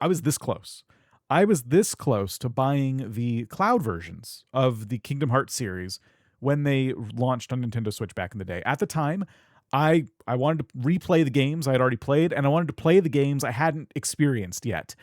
I was this close. I was this close to buying the cloud versions of the Kingdom Hearts series when they launched on Nintendo Switch back in the day. At the time, I wanted to replay the games I had already played, and I wanted to play the games I hadn't experienced yet.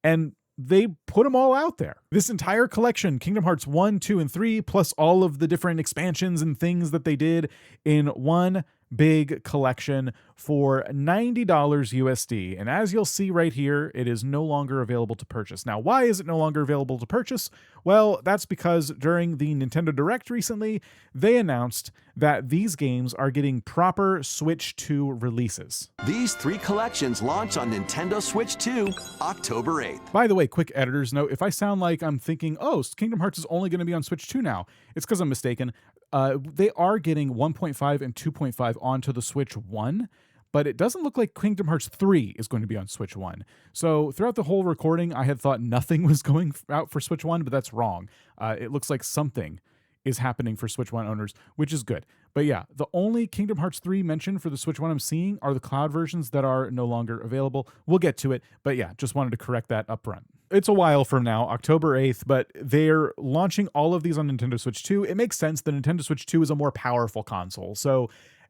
And they put them all out there. This entire collection, Kingdom Hearts 1, 2, and 3, plus all of the different expansions and things that they did in one big collection for $90 USD. And as you'll see right here, it is no longer available to purchase. Now, why is it no longer available to purchase? Well, that's because during the Nintendo Direct recently, they announced that these games are getting proper Switch 2 releases. These 3 collections launch on Nintendo Switch 2 October 8th. By the way, quick editor's note, if I sound like I'm thinking, oh, Kingdom Hearts is only going to be on Switch 2 now, it's because I'm mistaken. They are getting 1.5 and 2.5 onto the Switch 1, but it doesn't look like Kingdom Hearts 3 is going to be on Switch 1. So throughout the whole recording, I had thought nothing was going out for Switch 1, but that's wrong. It looks like something is happening for Switch 1 owners, which is good. But yeah, the only Kingdom Hearts 3 mentioned for the Switch 1 I'm seeing are the cloud versions that are no longer available. We'll get to it, but yeah, just wanted to correct that up front. It's a while from now, October 8th, but they're launching all of these on Nintendo Switch 2. It makes sense. The Nintendo Switch 2 is a more powerful console. So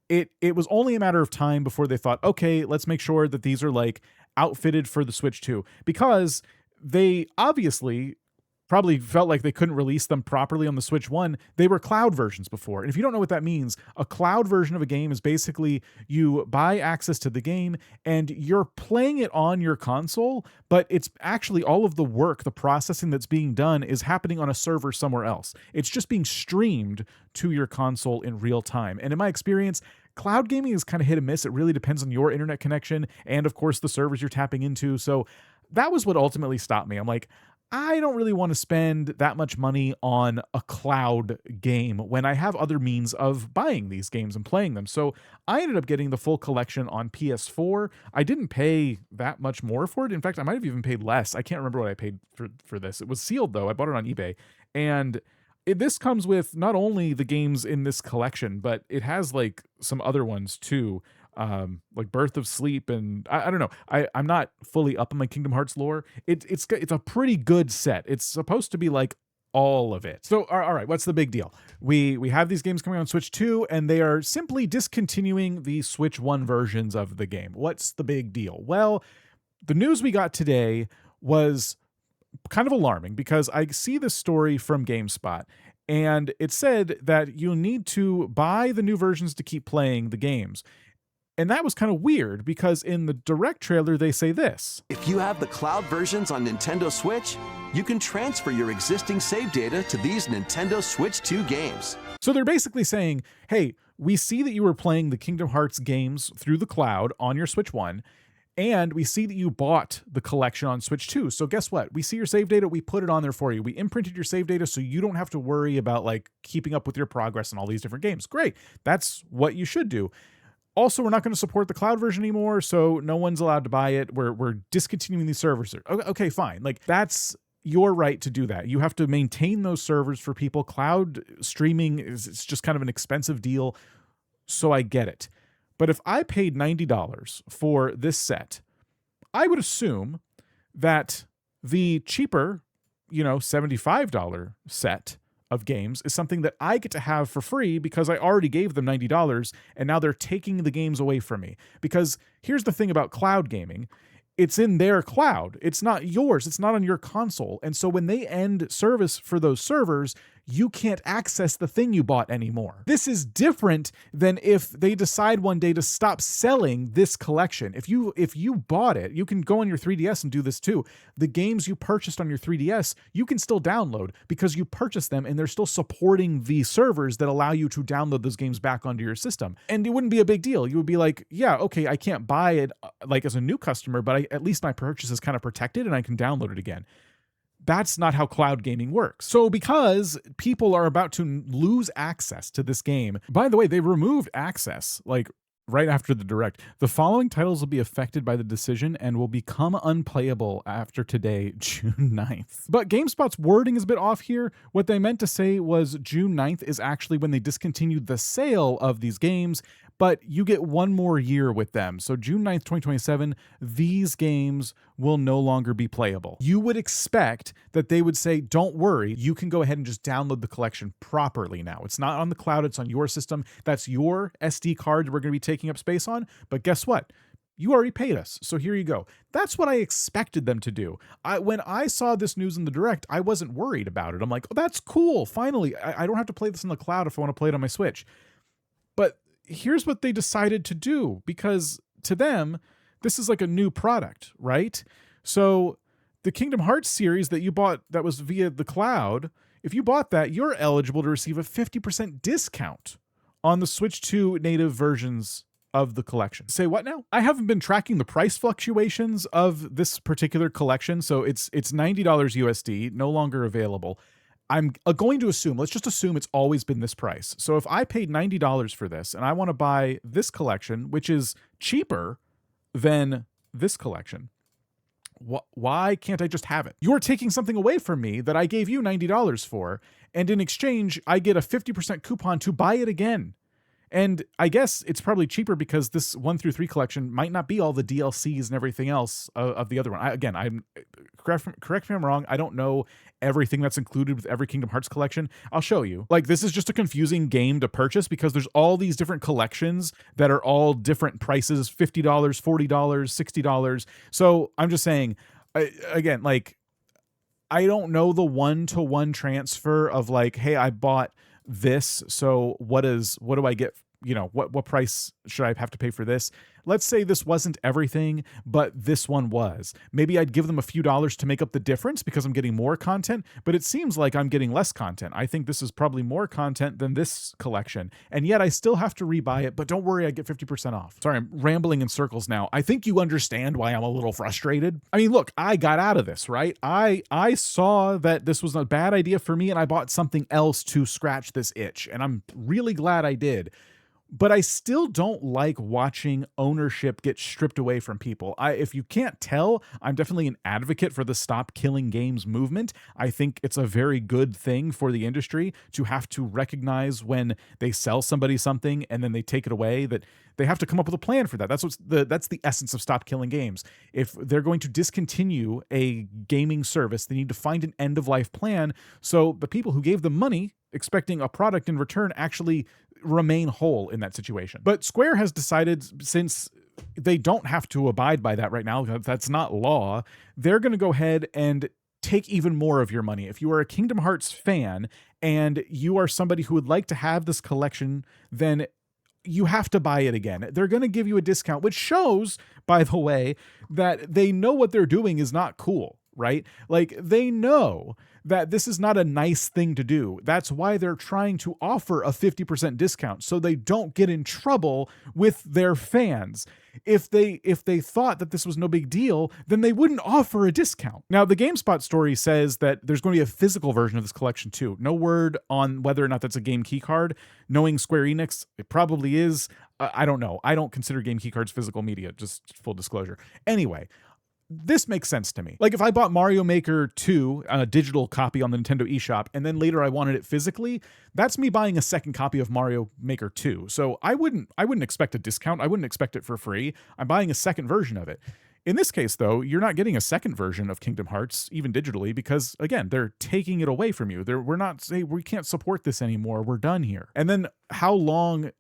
it was only a matter of time before they thought, okay, let's make sure that these are like outfitted for the Switch 2, because they obviously probably felt like they couldn't release them properly on the Switch 1. They were cloud versions before. And if you don't know what that means, a cloud version of a game is basically you buy access to the game and you're playing it on your console, but it's actually all of the work, the processing that's being done is happening on a server somewhere else. It's just being streamed to your console in real time. And in my experience, cloud gaming is kind of hit and miss. It really depends on your internet connection and, of course, the servers you're tapping into. So that was what ultimately stopped me. I'm like, I don't really want to spend that much money on a cloud game when I have other means of buying these games and playing them. So I ended up getting the full collection on PS4. I didn't pay that much more for it. In fact, I might have even paid less. I can't remember what I paid for this. It was sealed though. I bought it on eBay. And this comes with not only the games in this collection, but it has like some other ones too. Like Birth of Sleep, and I don't know. I'm not fully up on my Kingdom Hearts lore. It's a pretty good set. It's supposed to be like all of it. So all right, what's the big deal? We have these games coming on Switch 2, and they are simply discontinuing the Switch 1 versions of the game. What's the big deal? Well, the news we got today was kind of alarming because I see this story from GameSpot. And it said that you need to buy the new versions to keep playing the games. And that was kind of weird because in the Direct trailer, they say this. If you have the cloud versions on Nintendo Switch, you can transfer your existing save data to these Nintendo Switch 2 games. So they're basically saying, hey, we see that you were playing the Kingdom Hearts games through the cloud on your Switch 1, and we see that you bought the collection on Switch 2. So guess what? We see your save data. We put it on there for you. We imprinted your save data so you don't have to worry about like keeping up with your progress in all these different games. Great. That's what you should do. Also, we're not going to support the cloud version anymore, so no one's allowed to buy it. We're discontinuing these servers. Okay, fine. Like, that's your right to do that. You have to maintain those servers for people. Cloud streaming it's just kind of an expensive deal, so I get it. But if I paid $90 for this set, I would assume that the cheaper, $75 set of games is something that I get to have for free because I already gave them $90 and now they're taking the games away from me. Because here's the thing about cloud gaming. It's in their cloud. It's not yours. It's not on your console. And so when they end service for those servers, you can't access the thing you bought anymore. This is different than if they decide one day to stop selling this collection. If you bought it, you can go on your 3DS and do this too. The games you purchased on your 3DS, you can still download because you purchased them and they're still supporting the servers that allow you to download those games back onto your system. And it wouldn't be a big deal. You would be like, yeah, okay, I can't buy it like as a new customer, but at least my purchase is kind of protected and I can download it again. That's not how cloud gaming works. So because people are about to lose access to this game, by the way, they removed access like right after the Direct. The following titles will be affected by the decision and will become unplayable after today, June 9th. But GameSpot's wording is a bit off here. What they meant to say was June 9th is actually when they discontinued the sale of these games, but you get one more year with them. So June 9th, 2027, these games will no longer be playable. You would expect that they would say, don't worry, you can go ahead and just download the collection properly now. It's not on the cloud, it's on your system. That's your SD card we're going to be taking up space on. But guess what? You already paid us, so here you go. That's what I expected them to do. When I saw this news in the Direct, I wasn't worried about it. I'm like, oh, that's cool. Finally, I don't have to play this in the cloud if I want to play it on my Switch. But here's what they decided to do, because to them, this is like a new product, right? So the Kingdom Hearts series that you bought that was via the cloud, if you bought that, you're eligible to receive a 50% discount on the Switch 2 native versions of the collection. Say what now? I haven't been tracking the price fluctuations of this particular collection, so it's $90 USD, no longer available. I'm going to assume, let's just assume it's always been this price. So if I paid $90 for this and I want to buy this collection, which is cheaper than this collection, why can't I just have it? You're taking something away from me that I gave you $90 for, and in exchange, I get a 50% coupon to buy it again. And I guess it's probably cheaper because this 1 through 3 collection might not be all the DLCs and everything else of the other one. I'm correct me if I'm wrong. I don't know everything that's included with every Kingdom Hearts collection. I'll show you. Like, this is just a confusing game to purchase because there's all these different collections that are all different prices, $50, $40, $60. So I'm just saying, again, like, I don't know the one-to-one transfer of like, hey, I bought this, so what do I get? You know, what price should I have to pay for this? Let's say this wasn't everything, but this one was. Maybe I'd give them a few dollars to make up the difference because I'm getting more content, but it seems like I'm getting less content. I think this is probably more content than this collection, and yet I still have to rebuy it, but don't worry, I get 50% off. Sorry, I'm rambling in circles now. I think you understand why I'm a little frustrated. I mean, look, I got out of this, right? I saw that this was a bad idea for me, and I bought something else to scratch this itch, and I'm really glad I did. But I still don't like watching ownership get stripped away from people. If you can't tell, I'm definitely an advocate for the Stop Killing Games movement. I think it's a very good thing for the industry to have to recognize when they sell somebody something and then they take it away, that they have to come up with a plan for that. That's the essence of Stop Killing Games. If they're going to discontinue a gaming service, they need to find an end-of-life plan so the people who gave them money expecting a product in return actually remain whole in that situation. But Square has decided, since they don't have to abide by that right now, that's not law, they're going to go ahead and take even more of your money. If you are a Kingdom Hearts fan and you are somebody who would like to have this collection, then you have to buy it again. They're going to give you a discount, which shows, by the way, that they know what they're doing is not cool, right? Like, they know that this is not a nice thing to do. That's why they're trying to offer a 50% discount, so they don't get in trouble with their fans. If they thought that this was no big deal, then they wouldn't offer a discount. Now, the GameSpot story says that there's going to be a physical version of this collection too. No word on whether or not that's a game key card. Knowing Square Enix, it probably is. I don't know. I don't consider game key cards physical media, just full disclosure. Anyway, this makes sense to me. Like, if I bought Mario Maker 2, a digital copy on the Nintendo eShop, and then later I wanted it physically, that's me buying a second copy of Mario Maker 2. So I wouldn't expect a discount. I wouldn't expect it for free. I'm buying a second version of it. In this case, though, you're not getting a second version of Kingdom Hearts, even digitally, because, again, they're taking it away from you. We're not saying we can't support this anymore. We're done here. And then how long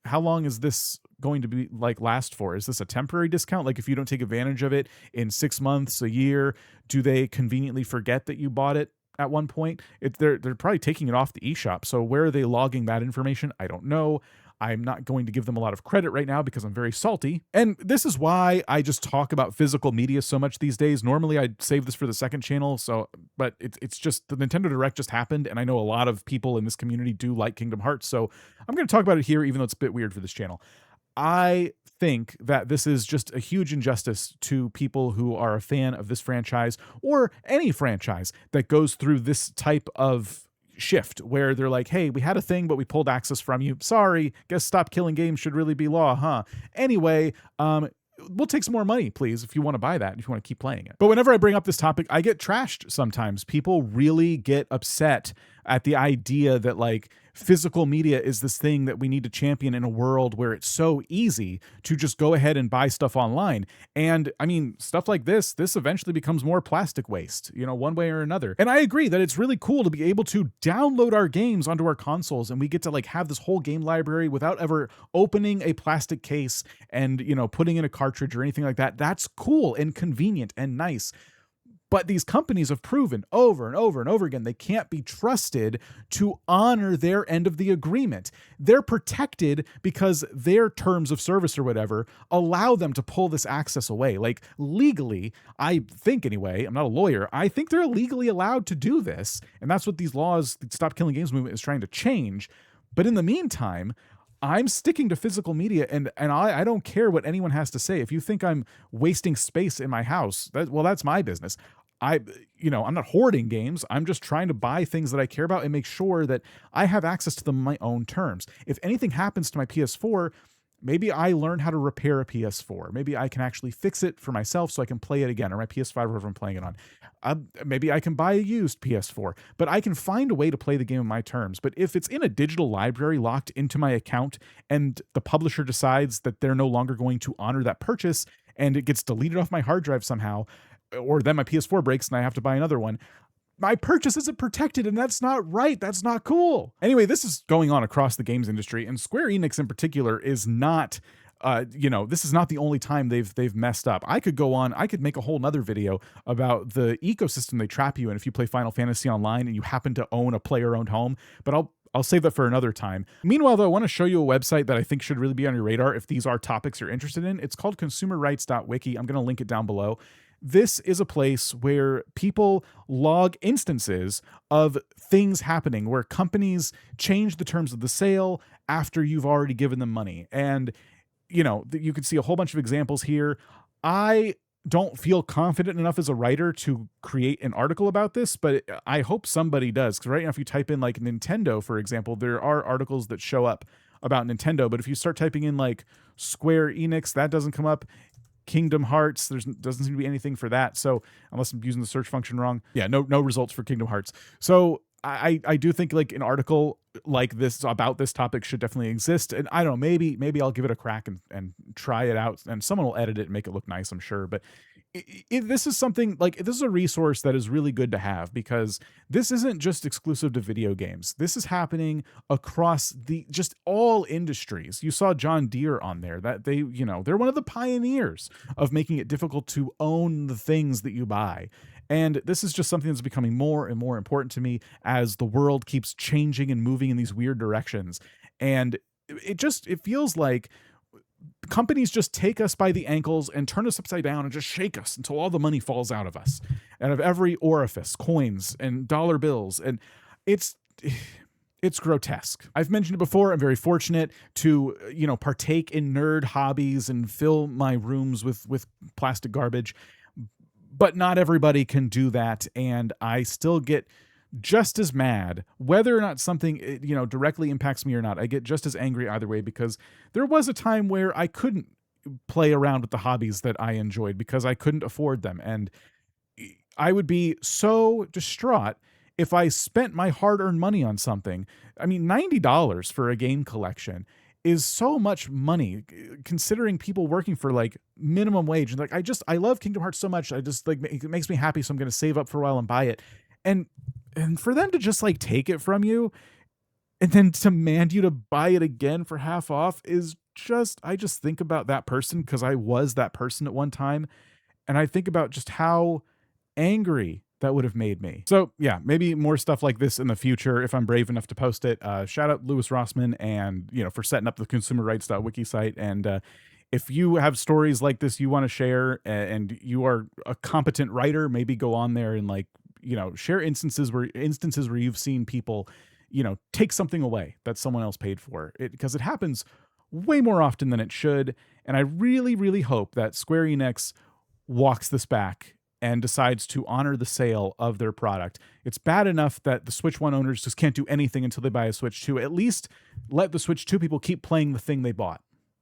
is this going to be last for? Is this a temporary discount? Like, if you don't take advantage of it in 6 months, a year, do they conveniently forget that you bought it at one point? They're probably taking it off the eShop. So where are they logging that information? I don't know. I'm not going to give them a lot of credit right now because I'm very salty. And this is why I just talk about physical media so much these days. Normally I'd save this for the second channel. But it's just the Nintendo Direct just happened. And I know a lot of people in this community do like Kingdom Hearts. So I'm going to talk about it here, even though it's a bit weird for this channel. I think that this is just a huge injustice to people who are a fan of this franchise or any franchise that goes through this type of shift where they're like, hey, we had a thing, but we pulled access from you. Sorry, guess Stop Killing Games should really be law, huh? Anyway, we'll take some more money, please, if you want to buy that, if you want to keep playing it. But whenever I bring up this topic, I get trashed sometimes. People really get upset at the idea that like physical media is this thing that we need to champion in a world where it's so easy to just go ahead and buy stuff online. And I mean, stuff like this eventually becomes more plastic waste, you know, one way or another. And I agree that it's really cool to be able to download our games onto our consoles, and we get to like have this whole game library without ever opening a plastic case and, you know, putting in a cartridge or anything like that. That's cool and convenient and nice. But these companies have proven over and over and over again they can't be trusted to honor their end of the agreement. They're protected because their terms of service or whatever allow them to pull this access away. Like legally, I think anyway, I'm not a lawyer, I think they're legally allowed to do this. And that's what these laws, the Stop Killing Games movement, is trying to change. But in the meantime, I'm sticking to physical media, and I don't care what anyone has to say. If you think I'm wasting space in my house, that's my business. I'm not hoarding games. I'm just trying to buy things that I care about and make sure that I have access to them on my own terms. If anything happens to my PS4, maybe I learn how to repair a PS4. Maybe I can actually fix it for myself so I can play it again, or my PS5, or whatever I'm playing it on. Maybe I can buy a used PS4, but I can find a way to play the game on my terms. But if it's in a digital library locked into my account and the publisher decides that they're no longer going to honor that purchase and it gets deleted off my hard drive somehow, or then my PS4 breaks and I have to buy another one, my purchase isn't protected, and that's not right. That's not cool. Anyway, this is going on across the games industry, and Square Enix in particular is not, this is not the only time they've messed up. I could make a whole nother video about the ecosystem they trap you in if you play Final Fantasy Online and you happen to own a player-owned home, but I'll save that for another time. Meanwhile, though, I want to show you a website that I think should really be on your radar if these are topics you're interested in. It's called consumerrights.wiki. I'm going to link it down below. This is a place where people log instances of things happening, where companies change the terms of the sale after you've already given them money. And, you can see a whole bunch of examples here. I don't feel confident enough as a writer to create an article about this, but I hope somebody does. Because right now, if you type in like Nintendo, for example, there are articles that show up about Nintendo. But if you start typing in like Square Enix, that doesn't come up. Kingdom Hearts, doesn't seem to be anything for that. So unless I'm using the search function wrong, no results for Kingdom Hearts. So I do think like an article like this about this topic should definitely exist. And I don't know, maybe I'll give it a crack and try it out, and someone will edit it and make it look nice, I'm sure. But this is something like, this is a resource that is really good to have, because this isn't just exclusive to video games. This is happening across just all industries. You saw John Deere on there, that they're one of the pioneers of making it difficult to own the things that you buy. And this is just something that's becoming more and more important to me as the world keeps changing and moving in these weird directions. And it feels like companies just take us by the ankles and turn us upside down and just shake us until all the money falls out of us, out of every orifice, coins and dollar bills. And it's grotesque. I've mentioned it before. I'm very fortunate to, partake in nerd hobbies and fill my rooms with plastic garbage, but not everybody can do that. And I still get just as mad whether or not something directly impacts me or not. I get just as angry either way, because there was a time where I couldn't play around with the hobbies that I enjoyed because I couldn't afford them, and I would be so distraught if I spent my hard-earned money on something. I mean, $90 for a game collection is so much money, considering people working for like minimum wage. And like, I love Kingdom Hearts so much. I just like, it makes me happy. So I'm going to save up for a while and buy it. And for them to just like take it from you and then demand you to buy it again for half off is just, I just think about that person, because I was that person at one time. And I think about just how angry that would have made me. So yeah, maybe more stuff like this in the future if I'm brave enough to post it. Shout out Louis Rossman and, for setting up the consumerrights.wiki site. And if you have stories like this you want to share, and you are a competent writer, maybe go on there and like, share instances where you've seen people, take something away that someone else paid for it, because it happens way more often than it should. And I really, really hope that Square Enix walks this back and decides to honor the sale of their product. It's bad enough that the Switch 1 owners just can't do anything until they buy a Switch 2. At least let the Switch 2 people keep playing the thing they bought.